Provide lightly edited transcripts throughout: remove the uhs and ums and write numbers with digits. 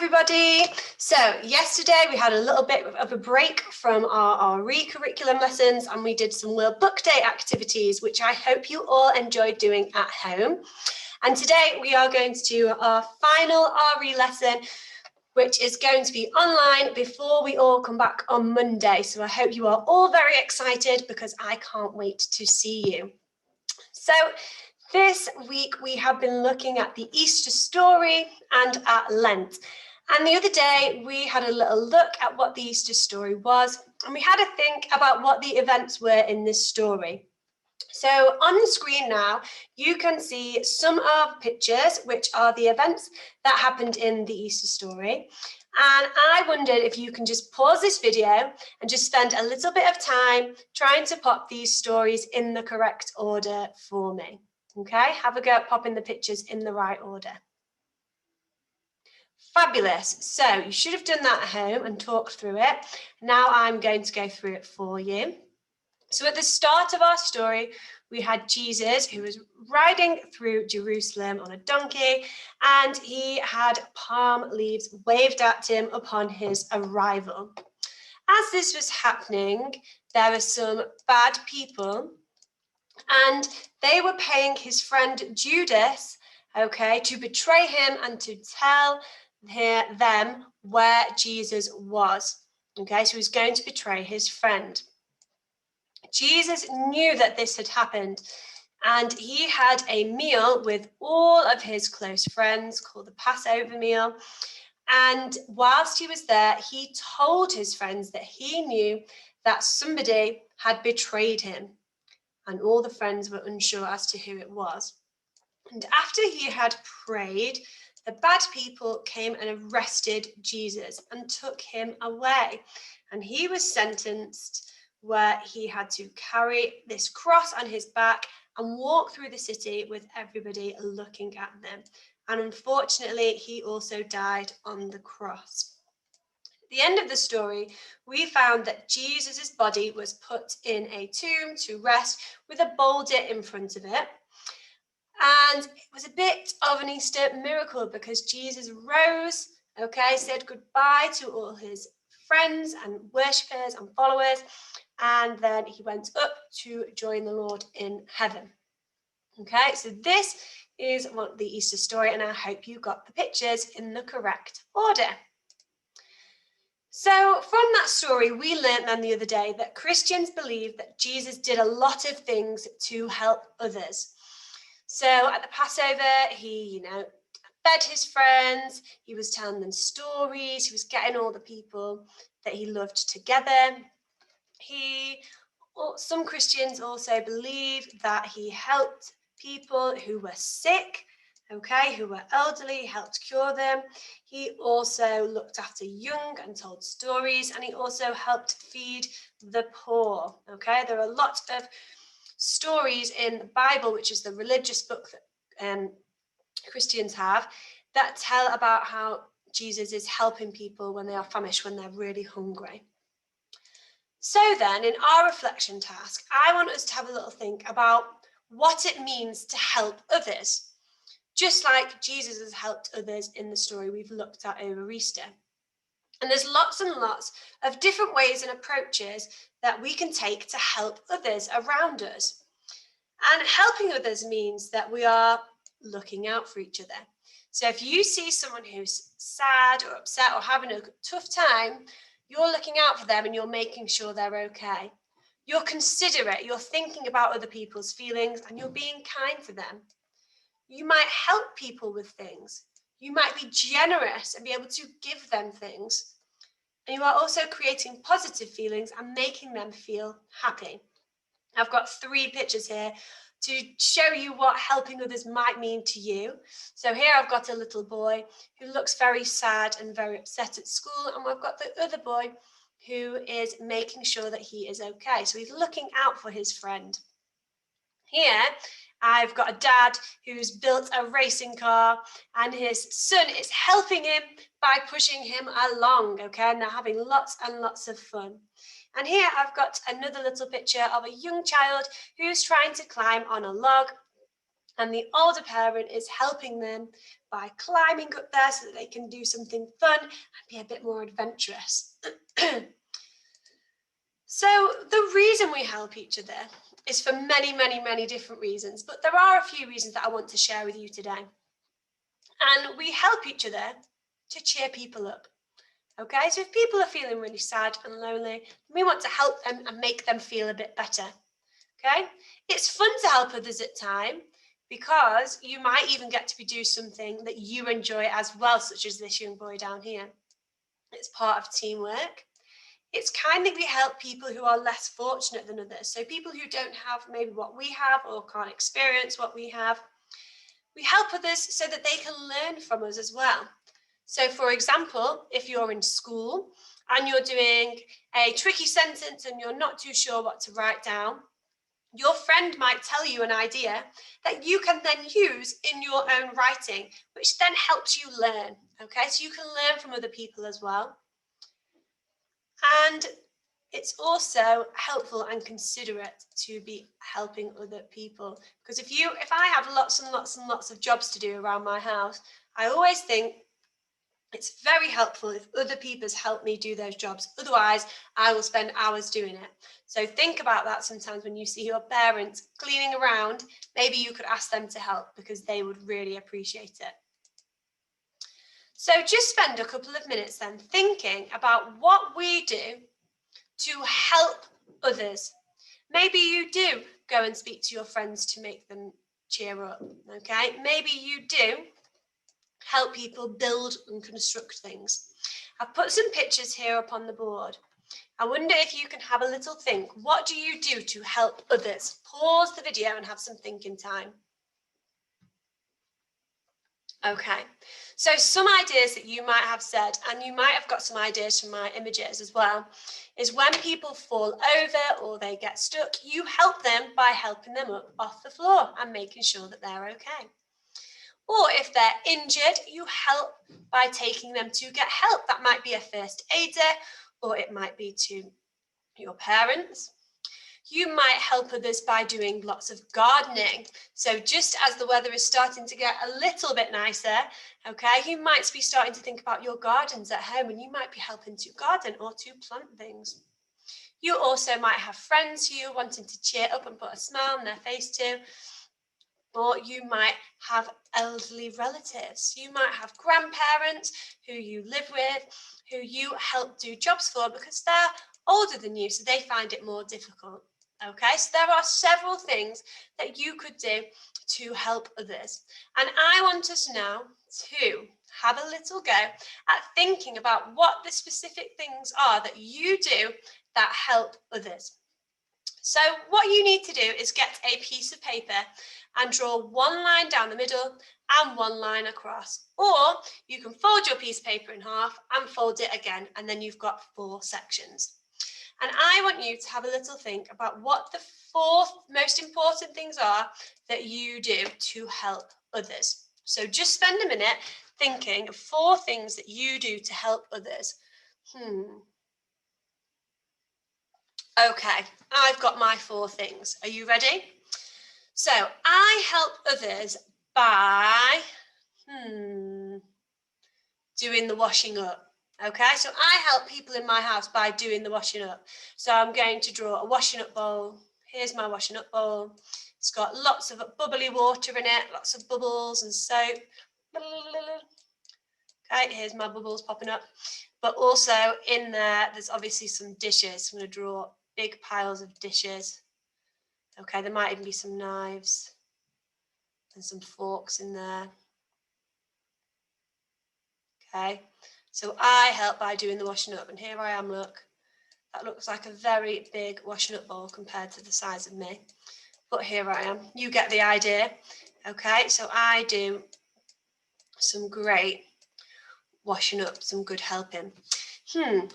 everybody. So yesterday we had a little bit of a break from our curriculum lessons and we did some World Book Day activities, which I hope you all enjoyed doing at home. And today we are going to do our final RE lesson, which is going to be online before we all come back on Monday. So I hope you are all very excited because I can't wait to see you. So this week we have been looking at the Easter story and at Lent. And the other day we had a little look at what the Easter story was, and we had a think about what the events were in this story. So on the screen now, you can see some of pictures, which are the events that happened in the Easter story. And I wondered if you can just pause this video and just spend a little bit of time trying to pop these stories in the correct order for me. Okay, have a go at popping the pictures in the right order. Fabulous. So you should have done that at home and talked through it. Now I'm going to go through it for you. So at the start of our story, we had Jesus who was riding through Jerusalem on a donkey, and he had palm leaves waved at him upon his arrival. As this was happening, there were some bad people, and they were paying his friend Judas, to betray him and to tell them where Jesus was. So he was going to betray his friend. Jesus knew that this had happened, and he had a meal with all of his close friends called the Passover meal. And whilst he was there, he told his friends that he knew that somebody had betrayed him, and all the friends were unsure as to who it was. And after he had prayed, the bad people came and arrested Jesus and took him away. And he was sentenced where he had to carry this cross on his back and walk through the city with everybody looking at them. And unfortunately, he also died on the cross. At the end of the story, we found that Jesus's body was put in a tomb to rest with a boulder in front of it. And it was a bit of an Easter miracle because Jesus rose, said goodbye to all his friends and worshippers and followers, and then he went up to join the Lord in heaven. So this is what the Easter story, and I hope you got the pictures in the correct order. So from that story, we learned then the other day that Christians believe that Jesus did a lot of things to help others. So at the Passover, he, fed his friends, he was telling them stories, he was getting all the people that he loved together. Some Christians also believe that he helped people who were sick, who were elderly, helped cure them. He also looked after young and told stories, and he also helped feed the poor. There are lots of stories in the Bible, which is the religious book that Christians have, that tell about how Jesus is helping people when they are famished, when they're really hungry. So then, in our reflection task, I want us to have a little think about what it means to help others, just like Jesus has helped others in the story we've looked at over Easter. And there's lots and lots of different ways and approaches that we can take to help others around us. And helping others means that we are looking out for each other. So if you see someone who's sad or upset or having a tough time, you're looking out for them and you're making sure they're okay. You're considerate, you're thinking about other people's feelings, and you're being kind to them. You might help people with things. You might be generous and be able to give them things. And you are also creating positive feelings and making them feel happy. I've got 3 pictures here to show you what helping others might mean to you. So here I've got a little boy who looks very sad and very upset at school, and we've got the other boy who is making sure that he is okay. So he's looking out for his friend. Here I've got a dad who's built a racing car, and his son is helping him by pushing him along, and they're having lots and lots of fun. And here I've got another little picture of a young child who's trying to climb on a log, And the older parent is helping them by climbing up there so that they can do something fun and be a bit more adventurous. So the reason we help each other is for many, many, many different reasons, but there are a few reasons that I want to share with you today. And we help each other to cheer people up. Okay, so if people are feeling really sad and lonely, we want to help them and make them feel a bit better. Okay, it's fun to help others at time because you might even get to do something that you enjoy as well, such as this young boy down here. It's part of teamwork. It's kind that we help people who are less fortunate than others. So people who don't have maybe what we have or can't experience what we have. We help others so that they can learn from us as well. So for example, if you're in school and you're doing a tricky sentence and you're not too sure what to write down, your friend might tell you an idea that you can then use in your own writing, which then helps you learn. Okay, so you can learn from other people as well. And it's also helpful and considerate to be helping other people. Because if I have lots and lots and lots of jobs to do around my house, I always think it's very helpful if other people help me do those jobs. Otherwise, I will spend hours doing it. So think about that sometimes when you see your parents cleaning around. Maybe you could ask them to help because they would really appreciate it. So just spend a couple of minutes then thinking about what we do to help others. Maybe you do go and speak to your friends to make them cheer up, okay? Maybe you do help people build and construct things. I've put some pictures here up on the board. I wonder if you can have a little think. What do you do to help others? Pause the video and have some thinking time. Okay, so some ideas that you might have said, and you might have got some ideas from my images as well, is when people fall over or they get stuck, you help them by helping them up off the floor and making sure that they're okay. Or if they're injured, you help by taking them to get help. That might be a first aider, or it might be to your parents. You might help others by doing lots of gardening. So just as the weather is starting to get a little bit nicer, okay, you might be starting to think about your gardens at home and you might be helping to garden or to plant things. You also might have friends who you're wanting to cheer up and put a smile on their face to. Or you might have elderly relatives. You might have grandparents who you live with, who you help do jobs for because they're older than you, so they find it more difficult. Okay, so there are several things that you could do to help others. And I want us now to have a little go at thinking about what the specific things are that you do that help others. So what you need to do is get a piece of paper and draw one line down the middle and one line across. Or you can fold your piece of paper in half and fold it again, and then you've got 4 sections. And I want you to have a little think about what the 4 most important things are that you do to help others. So just spend a minute thinking of 4 things that you do to help others. Okay, I've got my 4 things. Are you ready? So I help others by doing the washing up. Okay, so I help people in my house by doing the washing up. So I'm going to draw a washing up bowl. Here's my washing up bowl. It's got lots of bubbly water in it, lots of bubbles and soap. Okay, here's my bubbles popping up. But also in there, there's obviously some dishes. I'm going to draw big piles of dishes. Okay, there might even be some knives and some forks in there. Okay, so I help by doing the washing up, and here I am, look. That looks like a very big washing up bowl compared to the size of me. But here I am, you get the idea. Okay, so I do some great washing up, some good helping.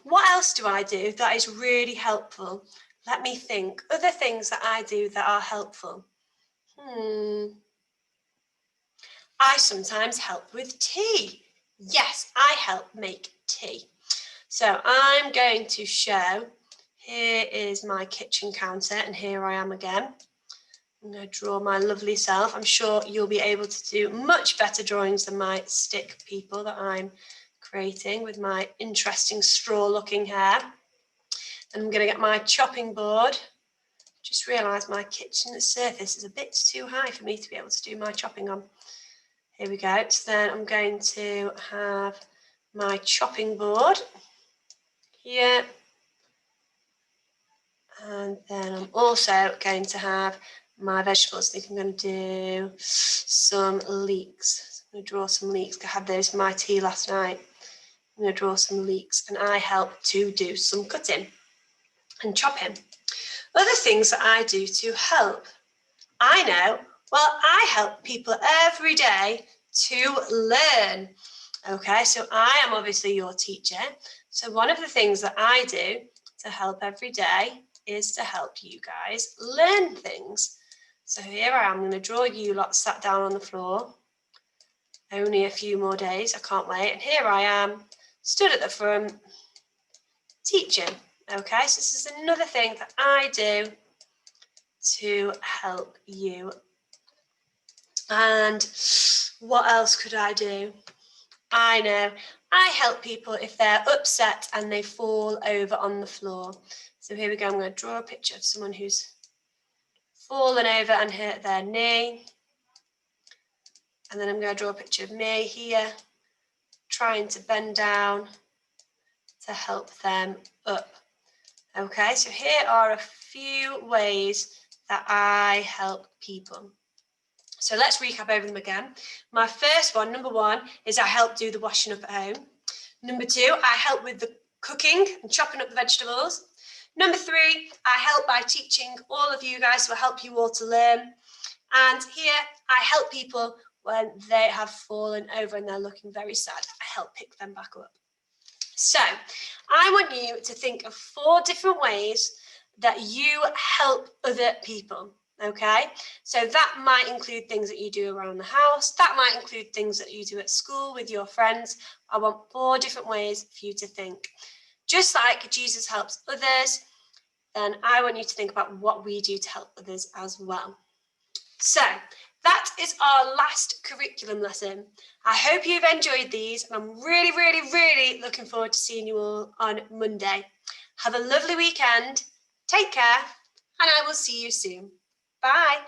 What else do I do that is really helpful? Let me think. Other things that I do that are helpful. I sometimes help with tea. Yes, I help make tea. So I'm going to show, here is my kitchen counter and here I am again. I'm going to draw my lovely self. I'm sure you'll be able to do much better drawings than my stick people that I'm creating with my interesting straw looking hair. And I'm going to get my chopping board. Just realised my kitchen surface is a bit too high for me to be able to do my chopping on. Here we go. So then I'm going to have my chopping board here. And then I'm also going to have my vegetables. I think I'm going to do some leeks. I'm going to draw some leeks. I had those in my tea last night. I'm going to draw some leeks, and I help to do some cutting and chopping. Other things that I do to help. I know, well, I help people every day to learn. Okay, so I am obviously your teacher. So one of the things that I do to help every day is to help you guys learn things. So here I am, I'm going to draw you lot sat down on the floor. Only a few more days, I can't wait. And here I am, stood at the front, teaching. Okay, so this is another thing that I do to help you. And what else could I do? I know, I help people if they're upset and they fall over on the floor. So here we go, I'm going to draw a picture of someone who's fallen over and hurt their knee. And then I'm going to draw a picture of me here, trying to bend down to help them up. Okay, so here are a few ways that I help people. So let's recap over them again. My first one, number one, is I help do the washing up at home. Number two, I help with the cooking and chopping up the vegetables. Number three, I help by teaching all of you guys, so I help you all to learn. And here, I help people when they have fallen over and they're looking very sad. I help pick them back up. So I want you to think of 4 different ways that you help other people. Okay, so that might include things that you do around the house. That might include things that you do at school with your friends. I want 4 different ways for you to think. Just like Jesus helps others, then I want you to think about what we do to help others as well. So that is our last curriculum lesson. I hope you've enjoyed these, and I'm really, really, really looking forward to seeing you all on Monday. Have a lovely weekend. Take care, and I will see you soon. Bye.